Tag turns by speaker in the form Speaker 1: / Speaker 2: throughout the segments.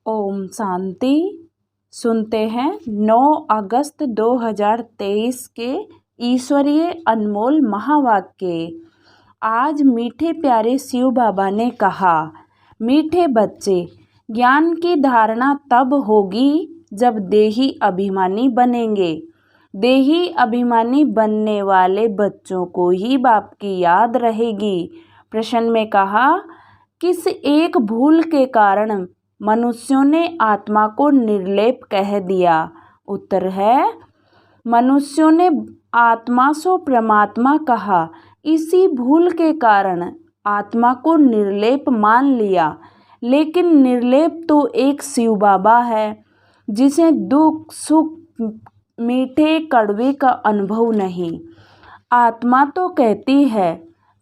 Speaker 1: ओम शांति। सुनते हैं 9 अगस्त 2023 के ईश्वरीय अनमोल महावाक्य। आज मीठे प्यारे शिव बाबा ने कहा, मीठे बच्चे, ज्ञान की धारणा तब होगी जब देही अभिमानी बनेंगे। देही अभिमानी बनने वाले बच्चों को ही बाप की याद रहेगी। प्रश्न में कहा, किस एक भूल के कारण मनुष्यों ने आत्मा को निर्लेप कह दिया? उत्तर है, मनुष्यों ने आत्मा सो परमात्मा कहा। इसी भूल के कारण आत्मा को निर्लेप मान लिया। लेकिन निर्लेप तो एक शिव बाबा है जिसे दुख सुख मीठे कड़वे का अनुभव नहीं। आत्मा तो कहती है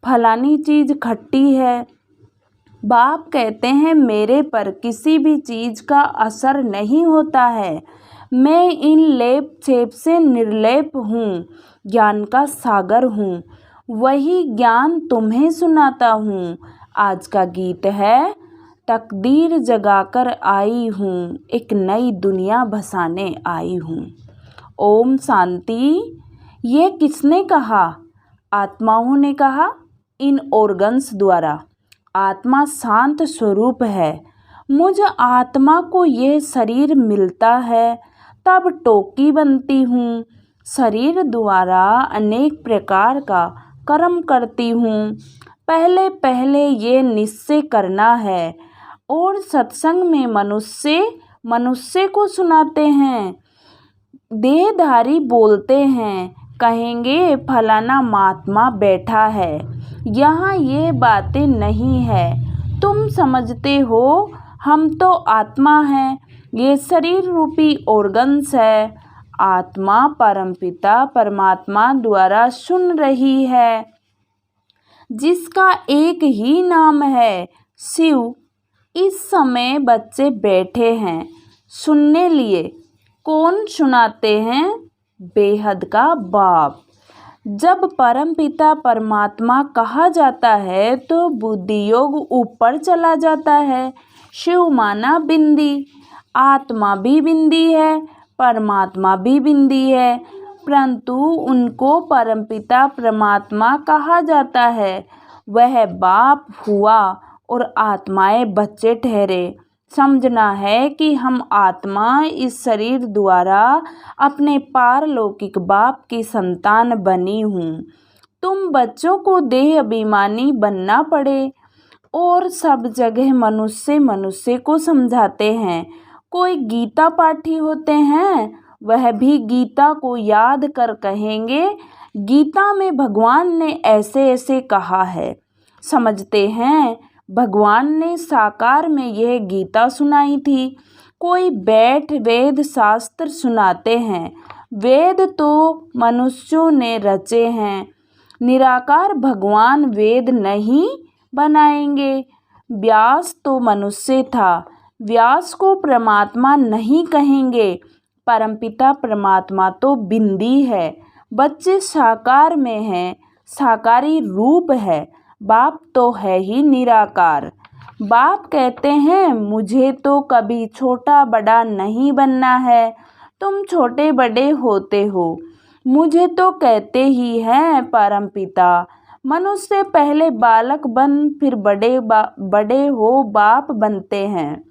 Speaker 1: फलानी चीज़ खट्टी है। बाप कहते हैं मेरे पर किसी भी चीज़ का असर नहीं होता है। मैं इन लेप छेप से निर्लेप हूँ, ज्ञान का सागर हूँ। वही ज्ञान तुम्हें सुनाता हूँ। आज का गीत है, तकदीर जगाकर आई हूँ, एक नई दुनिया बसाने आई हूँ। ओम शांति। ये किसने कहा? आत्माओं ने कहा, इन ऑर्गन्स द्वारा। आत्मा शांत स्वरूप है। मुझ आत्मा को यह शरीर मिलता है तब टोकी बनती हूँ। शरीर द्वारा अनेक प्रकार का कर्म करती हूँ। पहले पहले ये निश्चय करना है और सत्संग में मनुष्य को सुनाते हैं। देहधारी बोलते हैं, कहेंगे फलाना महात्मा बैठा है। यहाँ ये बातें नहीं है। तुम समझते हो हम तो आत्मा हैं, ये शरीर रूपी ऑर्गन्स है। आत्मा परमपिता परमात्मा द्वारा सुन रही है, जिसका एक ही नाम है शिव। इस समय बच्चे बैठे हैं सुनने लिए। कौन सुनाते हैं? बेहद का बाप। जब परमपिता परमात्मा कहा जाता है तो बुद्धि योग ऊपर चला जाता है। शिव माना बिंदी। आत्मा भी बिंदी है, परमात्मा भी बिंदी है, परंतु उनको परमपिता परमात्मा कहा जाता है। वह बाप हुआ और आत्माएं बच्चे ठहरे। समझना है कि हम आत्मा इस शरीर द्वारा अपने पारलौकिक बाप की संतान बनी हूँ। तुम बच्चों को देह अभिमानी बनना पड़े और सब जगह मनुष्य को समझाते हैं। कोई गीता पाठी होते हैं, वह भी गीता को याद कर कहेंगे, गीता में भगवान ने ऐसे ऐसे कहा है। समझते हैं भगवान ने साकार में यह गीता सुनाई थी। कोई बैठ वेद शास्त्र सुनाते हैं। वेद तो मनुष्यों ने रचे हैं। निराकार भगवान वेद नहीं बनाएंगे। व्यास तो मनुष्य था, व्यास को परमात्मा नहीं कहेंगे। परमपिता परमात्मा तो बिंदी है। बच्चे साकार में हैं, साकारी रूप है। बाप तो है ही निराकार। बाप कहते हैं मुझे तो कभी छोटा बड़ा नहीं बनना है। तुम छोटे बड़े होते हो, मुझे तो कहते ही हैं परमपिता। मनुष्य पहले बालक बन फिर बड़े हो बाप बनते हैं,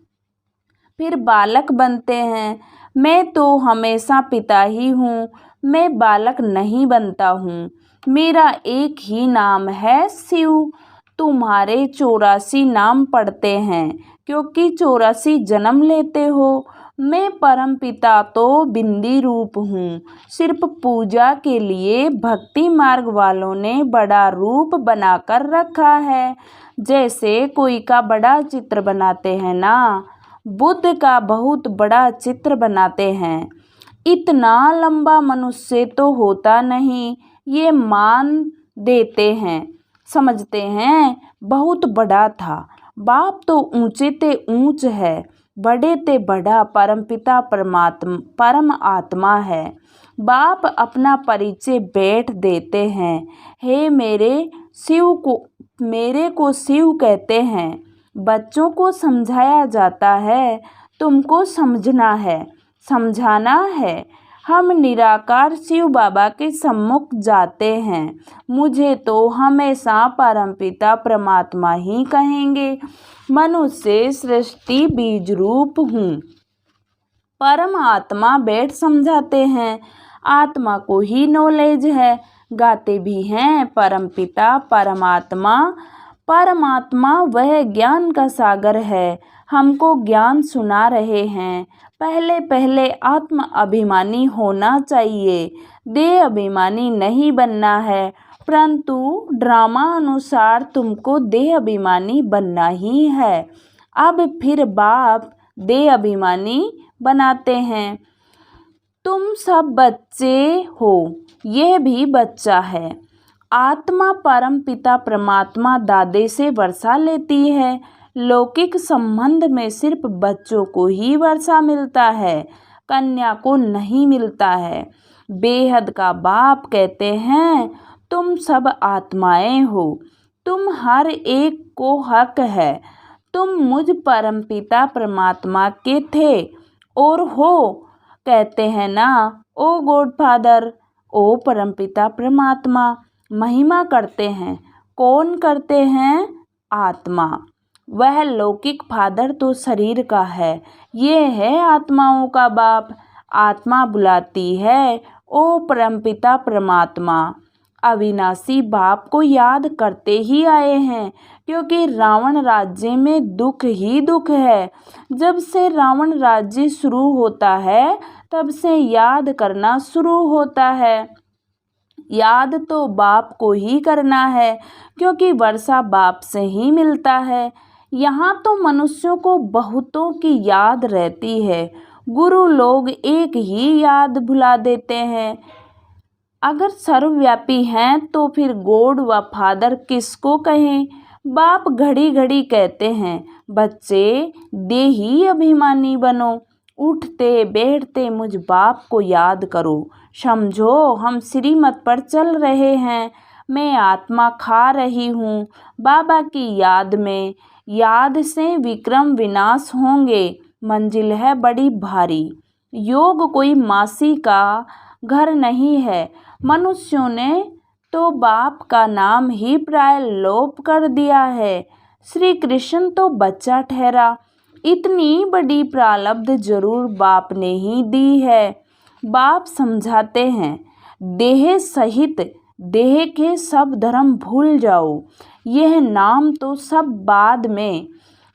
Speaker 1: फिर बालक बनते हैं। मैं तो हमेशा पिता ही हूँ, मैं बालक नहीं बनता हूँ। मेरा एक ही नाम है शिव। तुम्हारे 84 नाम पढ़ते हैं क्योंकि 84 जन्म लेते हो। मैं परमपिता तो बिंदी रूप हूँ। सिर्फ पूजा के लिए भक्ति मार्ग वालों ने बड़ा रूप बनाकर रखा है। जैसे कोई का बड़ा चित्र बनाते हैं ना, बुद्ध का बहुत बड़ा चित्र बनाते हैं। इतना लंबा मनुष्य तो होता नहीं, ये मान देते हैं। समझते हैं बहुत बड़ा था। बाप तो ऊंचे ते ऊंच है, बड़े ते बड़ा परमपिता परम आत्मा है। बाप अपना परिचय बैठ देते हैं। हे मेरे को शिव कहते हैं। बच्चों को समझाया जाता है तुमको समझना है, समझाना है। हम निराकार शिव बाबा के सम्मुख जाते हैं। मुझे तो हमेशा परमपिता परमात्मा ही कहेंगे। मनुष्य सृष्टि बीज रूप हूँ। परमात्मा बैठ समझाते हैं। आत्मा को ही नॉलेज है। गाते भी हैं परमपिता परमात्मा। परमात्मा वह ज्ञान का सागर है। हमको ज्ञान सुना रहे हैं। पहले पहले आत्म अभिमानी होना चाहिए, देह अभिमानी नहीं बनना है। परंतु ड्रामा अनुसार तुमको देह अभिमानी बनना ही है। अब फिर बाप देह अभिमानी बनाते हैं। तुम सब बच्चे हो, यह भी बच्चा है। आत्मा परम पिता परमात्मा दादे से वर्षा लेती है। लौकिक संबंध में सिर्फ बच्चों को ही वर्षा मिलता है, कन्या को नहीं मिलता है। बेहद का बाप कहते हैं, तुम सब आत्माएं हो, तुम हर एक को हक है। तुम मुझ परमपिता परमात्मा के थे और हो, कहते हैं ना, ओ गॉडफादर, ओ परमपिता परमात्मा। महिमा करते हैं। कौन करते हैं? आत्मा। वह लौकिक फादर तो शरीर का है, ये है आत्माओं का बाप। आत्मा बुलाती है, ओ परमपिता परमात्मा। अविनाशी बाप को याद करते ही आए हैं, क्योंकि रावण राज्य में दुख ही दुख है। जब से रावण राज्य शुरू होता है, तब से याद करना शुरू होता है। याद तो बाप को ही करना है, क्योंकि वर्षा बाप से ही मिलता है। यहाँ तो मनुष्यों को बहुतों की याद रहती है। गुरु लोग एक ही याद भुला देते हैं। अगर सर्वव्यापी हैं तो फिर गॉड व फादर किसको कहें? बाप घड़ी घड़ी कहते हैं, बच्चे देही अभिमानी बनो। उठते बैठते मुझ बाप को याद करो। समझो हम श्रीमत पर चल रहे हैं। मैं आत्मा खा रही हूँ बाबा की याद में। याद से विक्रम विनाश होंगे। मंजिल है बड़ी भारी। योग कोई मासी का घर नहीं है। मनुष्यों ने तो बाप का नाम ही प्राय लोप कर दिया है। श्री कृष्ण तो बच्चा ठहरा। इतनी बड़ी प्रारब्ध जरूर बाप ने ही दी है। बाप समझाते हैं, देह सहित देह के सब धर्म भूल जाओ। यह नाम तो सब बाद में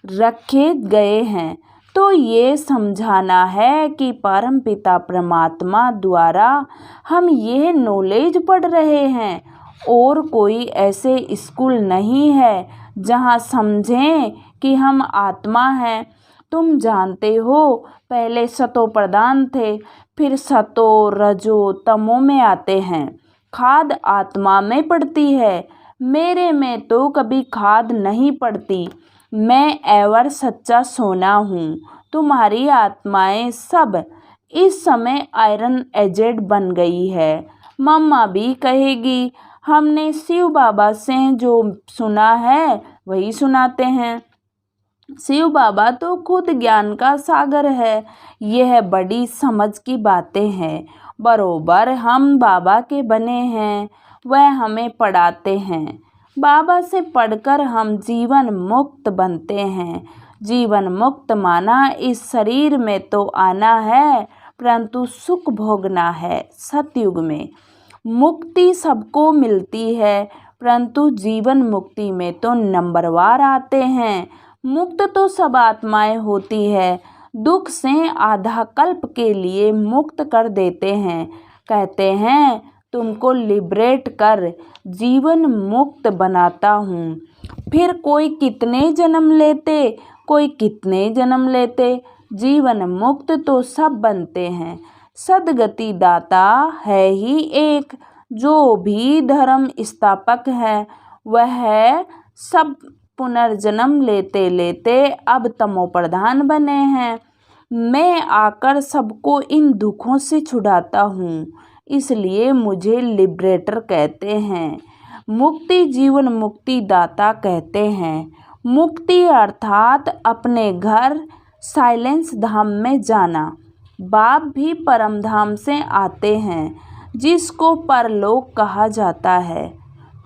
Speaker 1: रखे गए हैं। तो ये समझाना है कि परमपिता परमात्मा द्वारा हम यह नॉलेज पढ़ रहे हैं। और कोई ऐसे स्कूल नहीं है जहाँ समझें कि हम आत्मा हैं। तुम जानते हो, पहले सतो प्रधान थे, फिर सतो रजो तमो में आते हैं। खाद आत्मा में पड़ती है। मेरे में तो कभी खाद नहीं पड़ती। मैं एवर सच्चा सोना हूँ। तुम्हारी आत्माएं सब इस समय आयरन एजेड बन गई है। मम्मा भी कहेगी, हमने शिव बाबा से जो सुना है वही सुनाते हैं। शिव बाबा तो खुद ज्ञान का सागर है। यह बड़ी समझ की बातें हैं। बरोबर हम बाबा के बने हैं। वह हमें पढ़ाते हैं। बाबा से पढ़कर हम जीवन मुक्त बनते हैं। जीवन मुक्त माना इस शरीर में तो आना है, परंतु सुख भोगना है सतयुग में। मुक्ति सबको मिलती है, परंतु जीवन मुक्ति में तो नंबरवार आते हैं। मुक्त तो सब आत्माएं होती है। दुख से आधा कल्प के लिए मुक्त कर देते हैं। कहते हैं, तुमको लिबरेट कर जीवन मुक्त बनाता हूँ। फिर कोई कितने जन्म लेते, कोई कितने जन्म लेते, जीवन मुक्त तो सब बनते हैं। सदगति दाता है ही एक। जो भी धर्म स्थापक है, वह सब पुनर्जन्म लेते लेते अब तमो प्रधान बने हैं। मैं आकर सबको इन दुखों से छुड़ाता हूँ, इसलिए मुझे लिबरेटर कहते हैं। मुक्ति जीवन मुक्ति दाता कहते हैं। मुक्ति अर्थात अपने घर साइलेंस धाम में जाना। बाप भी परम धाम से आते हैं, जिसको परलोक कहा जाता है।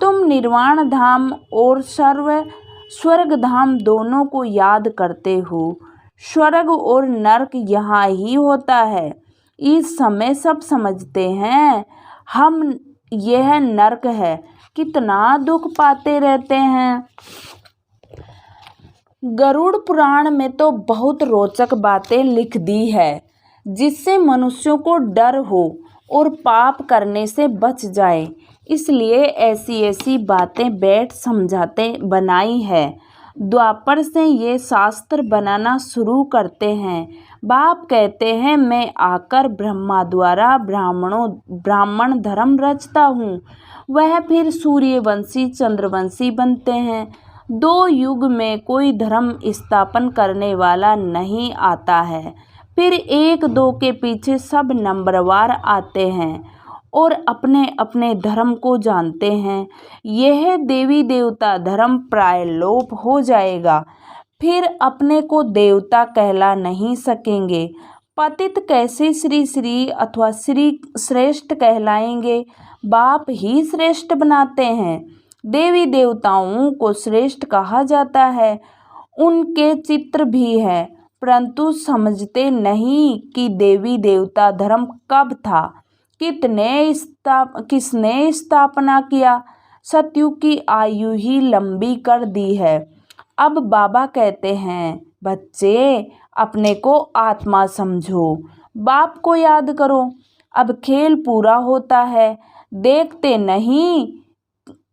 Speaker 1: तुम निर्वाण धाम और स्वर्ग धाम दोनों को याद करते हो। स्वर्ग और नरक यहाँ ही होता है। इस समय सब समझते हैं हम यह नरक है, कितना दुख पाते रहते हैं। गरुड़ पुराण में तो बहुत रोचक बातें लिख दी है, जिससे मनुष्यों को डर हो और पाप करने से बच जाए। इसलिए ऐसी ऐसी बातें बैठ समझाते बनाई है। द्वापर से ये शास्त्र बनाना शुरू करते हैं। बाप कहते हैं, मैं आकर ब्रह्मा द्वारा ब्राह्मण धर्म रचता हूँ। वह फिर सूर्यवंशी चंद्रवंशी बनते हैं। 2 युग में कोई धर्म स्थापन करने वाला नहीं आता है। फिर 1-2 के पीछे सब नंबरवार आते हैं और अपने अपने धर्म को जानते हैं। यह देवी देवता धर्म प्राय लोप हो जाएगा। फिर अपने को देवता कहला नहीं सकेंगे। पतित कैसे श्री श्री अथवा श्री श्रेष्ठ कहलाएंगे? बाप ही श्रेष्ठ बनाते हैं। देवी देवताओं को श्रेष्ठ कहा जाता है। उनके चित्र भी है, परंतु समझते नहीं कि देवी देवता धर्म कब था, किसने स्थापना किया। सतयुग की आयु ही लंबी कर दी है। अब बाबा कहते हैं, बच्चे अपने को आत्मा समझो, बाप को याद करो। अब खेल पूरा होता है, देखते नहीं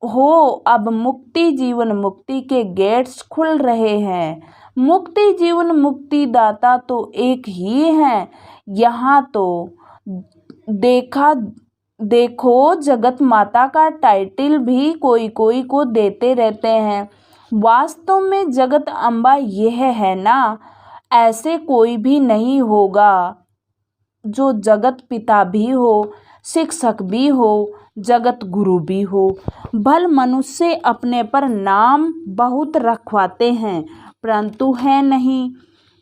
Speaker 1: हो। अब मुक्ति जीवन मुक्ति के गेट्स खुल रहे हैं। मुक्ति जीवन मुक्ति दाता तो एक ही है। यहाँ तो देखो जगत माता का टाइटल भी कोई कोई को देते रहते हैं। वास्तव में जगत अम्बा यह है ना। ऐसे कोई भी नहीं होगा जो जगत पिता भी हो, शिक्षक भी हो, जगत गुरु भी हो। भल मनुष्य अपने पर नाम बहुत रखवाते हैं, परंतु है नहीं।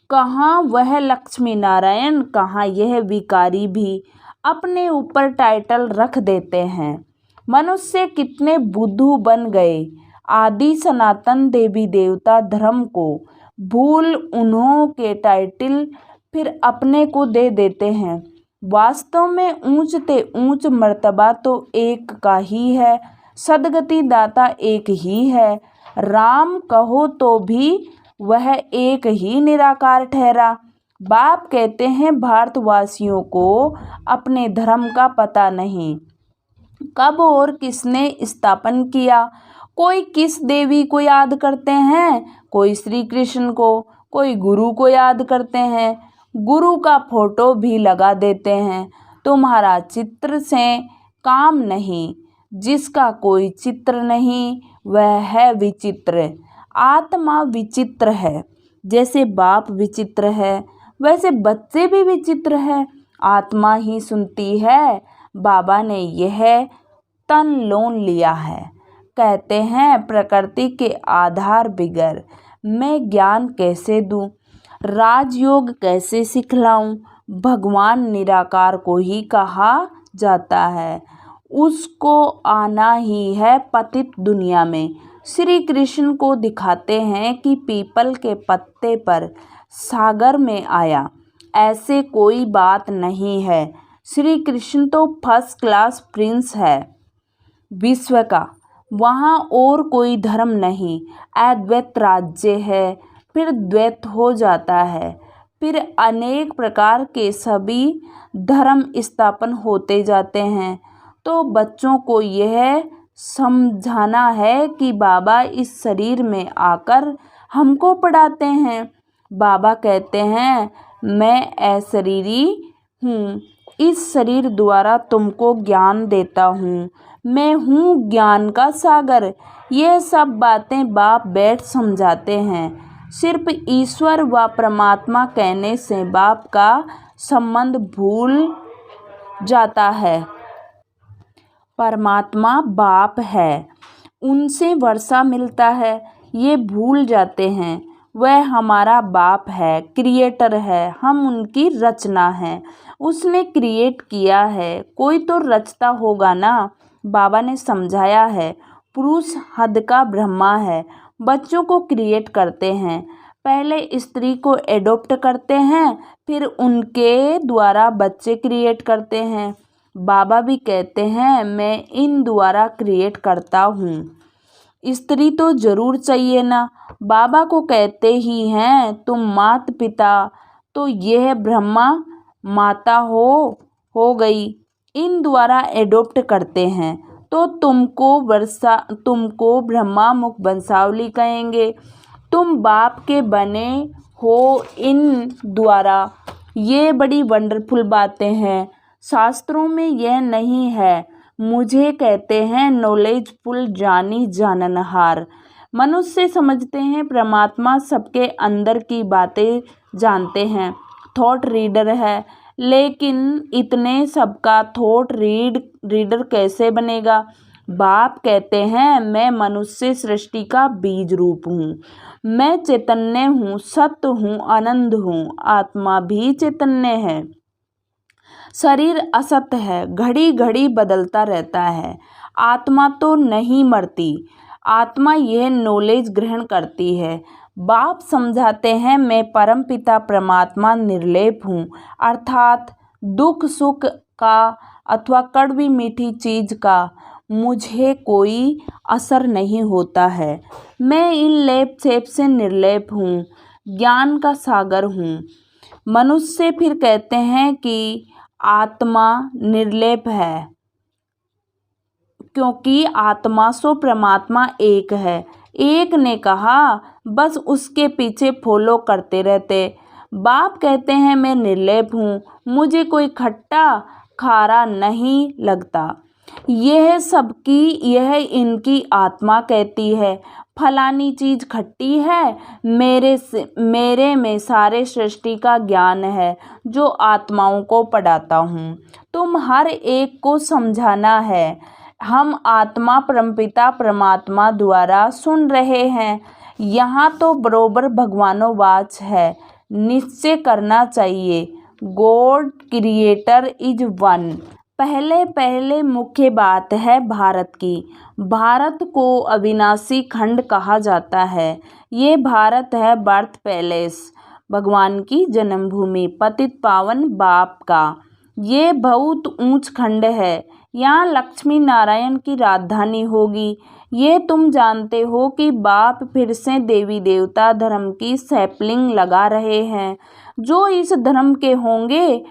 Speaker 1: कहाँ वह लक्ष्मी नारायण, कहाँ यह विकारी भी अपने ऊपर टाइटल रख देते हैं। मनुष्य कितने बुद्धू बन गए। आदि सनातन देवी देवता धर्म को भूल उन्हों के टाइटल फिर अपने को दे देते हैं। वास्तव में ऊंच ते ऊंच मर्तबा तो एक का ही है। सदगति दाता एक ही है। राम कहो तो भी वह एक ही निराकार ठहरा। बाप कहते हैं, भारतवासियों को अपने धर्म का पता नहीं, कब और किसने स्थापन किया। कोई किस देवी को याद करते हैं, कोई श्री कृष्ण को, कोई गुरु को याद करते हैं। गुरु का फोटो भी लगा देते हैं। तुम्हारा चित्र से काम नहीं। जिसका कोई चित्र नहीं वह है विचित्र। आत्मा विचित्र है। जैसे बाप विचित्र है, वैसे बच्चे भी विचित्र है। आत्मा ही सुनती है। बाबा ने यह तन लोन लिया है। कहते हैं, प्रकृति के आधार बिगर मैं ज्ञान कैसे दूं, राजयोग कैसे सिखलाऊं। भगवान निराकार को ही कहा जाता है। उसको आना ही है पतित दुनिया में। श्री कृष्ण को दिखाते हैं कि पीपल के पत्ते पर सागर में आया। ऐसे कोई बात नहीं है। श्री कृष्ण तो फर्स्ट क्लास प्रिंस है विश्व का। वहाँ और कोई धर्म नहीं। अद्वैत राज्य है, फिर द्वैत हो जाता है, फिर अनेक प्रकार के सभी धर्म स्थापन होते जाते हैं। तो बच्चों को यह समझाना है कि बाबा इस शरीर में आकर हमको पढ़ाते हैं। बाबा कहते हैं, मैं अशरीरी हूँ, इस शरीर द्वारा तुमको ज्ञान देता हूँ। मैं हूँ ज्ञान का सागर। ये सब बातें बाप बैठ समझाते हैं। सिर्फ ईश्वर व परमात्मा कहने से बाप का संबंध भूल जाता है। परमात्मा बाप है, उनसे वर्षा मिलता है, ये भूल जाते हैं। वह हमारा बाप है, क्रिएटर है, हम उनकी रचना है। उसने क्रिएट किया है, कोई तो रचता होगा ना। बाबा ने समझाया है, पुरुष हद का ब्रह्मा है। बच्चों को क्रिएट करते हैं, पहले स्त्री को एडॉप्ट करते हैं, फिर उनके द्वारा बच्चे क्रिएट करते हैं। बाबा भी कहते हैं, मैं इन द्वारा क्रिएट करता हूँ। स्त्री तो जरूर चाहिए ना। बाबा को कहते ही हैं, तुम मात पिता तो यह ब्रह्मा माता हो गई, इन द्वारा एडॉप्ट करते हैं तो तुमको ब्रह्मा मुख वंशावली कहेंगे। तुम बाप के बने हो इन द्वारा। ये बड़ी वंडरफुल बातें हैं, शास्त्रों में यह नहीं है। मुझे कहते हैं नॉलेजफुल, जानी जाननहार। मनुष्य समझते हैं परमात्मा सबके अंदर की बातें जानते हैं, थॉट रीडर है। लेकिन इतने सबका थॉट रीडर कैसे बनेगा? बाप कहते हैं, मैं मनुष्य सृष्टि का बीज रूप हूँ। मैं चैतन्य हूँ, सत्य हूँ, आनंद हूँ। आत्मा भी चैतन्य है। शरीर असत है, घड़ी घड़ी बदलता रहता है। आत्मा तो नहीं मरती। आत्मा यह नॉलेज ग्रहण करती है। बाप समझाते हैं, मैं परमपिता परमात्मा निर्लेप हूँ, अर्थात दुख सुख का अथवा कड़वी मीठी चीज का मुझे कोई असर नहीं होता है। मैं इन लेप सेप से निर्लेप हूँ, ज्ञान का सागर हूँ। मनुष्य फिर कहते हैं कि आत्मा निर्लेप है, क्योंकि आत्मा सो परमात्मा एक है। एक ने कहा, बस उसके पीछे फॉलो करते रहते। बाप कहते हैं, मैं निर्लेप हूँ, मुझे कोई खट्टा खारा नहीं लगता। यह इनकी आत्मा कहती है, फलानी चीज खट्टी है। मेरे में सारे सृष्टि का ज्ञान है, जो आत्माओं को पढ़ाता हूँ। तुम हर एक को समझाना है। हम आत्मा परमपिता परमात्मा द्वारा सुन रहे हैं। यहाँ तो बरोबर भगवानोवाच है, निश्चय करना चाहिए। God creator is one. पहले मुख्य बात है भारत की। भारत को अविनाशी खंड कहा जाता है। ये भारत है बर्थ पैलेस, भगवान की जन्मभूमि, पतित पावन बाप का। ये बहुत ऊंच खंड है। यहाँ लक्ष्मी नारायण की राजधानी होगी। ये तुम जानते हो कि बाप फिर से देवी देवता धर्म की सैपलिंग लगा रहे हैं। जो इस धर्म के होंगे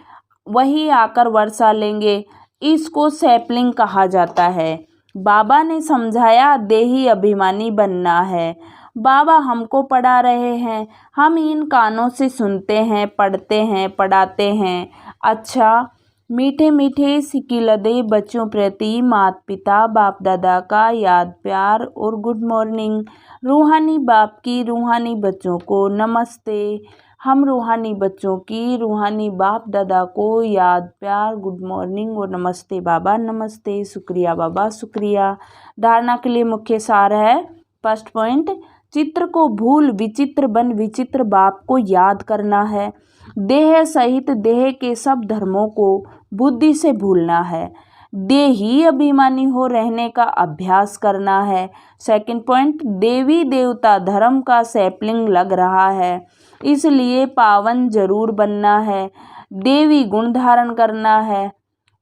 Speaker 1: वही आकर वर्षा लेंगे। इसको सैपलिंग कहा जाता है। बाबा ने समझाया, देही अभिमानी बनना है। बाबा हमको पढ़ा रहे हैं, हम इन कानों से सुनते हैं, पढ़ते हैं, पढ़ाते हैं। अच्छा, मीठे मीठे सिकिलदे बच्चों प्रति माता पिता बाप दादा का याद प्यार और गुड मॉर्निंग। रूहानी बाप की रूहानी बच्चों को नमस्ते। हम रूहानी बच्चों की रूहानी बाप दादा को याद प्यार गुड मॉर्निंग और नमस्ते बाबा, नमस्ते, शुक्रिया बाबा, शुक्रिया। धारणा के लिए मुख्य सार है, फर्स्ट पॉइंट, चित्र को भूल विचित्र बन विचित्र बाप को याद करना है। देह सहित देह के सब धर्मों को बुद्धि से भूलना है। देही अभिमानी हो रहने का अभ्यास करना है। सेकंड पॉइंट, देवी देवता धर्म का सैपलिंग लग रहा है, इसलिए पावन जरूर बनना है। देवी गुण धारण करना है।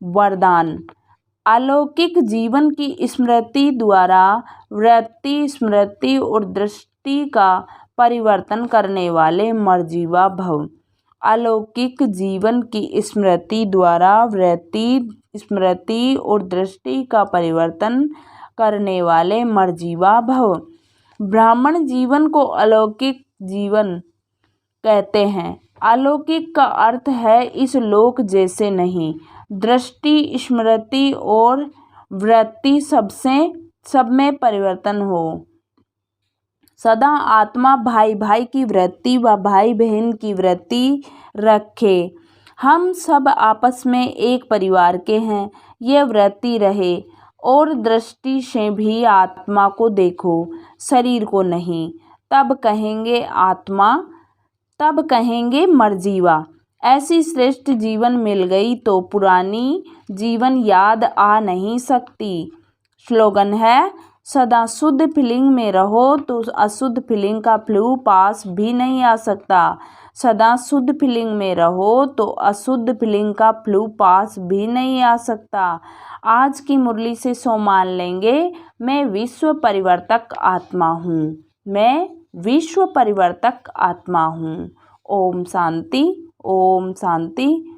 Speaker 1: वरदान, अलौकिक जीवन की स्मृति द्वारा वृत्ति, स्मृति और दृष्टि का परिवर्तन करने वाले मर्जीवा भव। अलौकिक जीवन की स्मृति द्वारा वृत्ति, स्मृति और दृष्टि का परिवर्तन करने वाले मर्जीवा भव। ब्राह्मण जीवन को अलौकिक जीवन कहते हैं। अलौकिक का अर्थ है इस लोक जैसे नहीं। दृष्टि, स्मृति और वृत्ति सब में परिवर्तन हो। सदा आत्मा भाई भाई की वृत्ति व भाई बहन की वृत्ति रखे। हम सब आपस में एक परिवार के हैं, यह वृत्ति रहे। और दृष्टि से भी आत्मा को देखो, शरीर को नहीं। तब कहेंगे आत्मा, तब कहेंगे मरजीवा। ऐसी श्रेष्ठ जीवन मिल गई तो पुरानी जीवन याद आ नहीं सकती। स्लोगन है, सदा शुद्ध फीलिंग में रहो तो अशुद्ध फीलिंग का फ्लू पास भी नहीं आ सकता। सदा शुद्ध फीलिंग में रहो तो अशुद्ध फीलिंग का फ्लू पास भी नहीं आ सकता। आज की मुरली से सो मान लेंगे, मैं विश्व परिवर्तक आत्मा हूँ, मैं विश्व परिवर्तक आत्मा हूँ। ओम शांति, ओम शांति।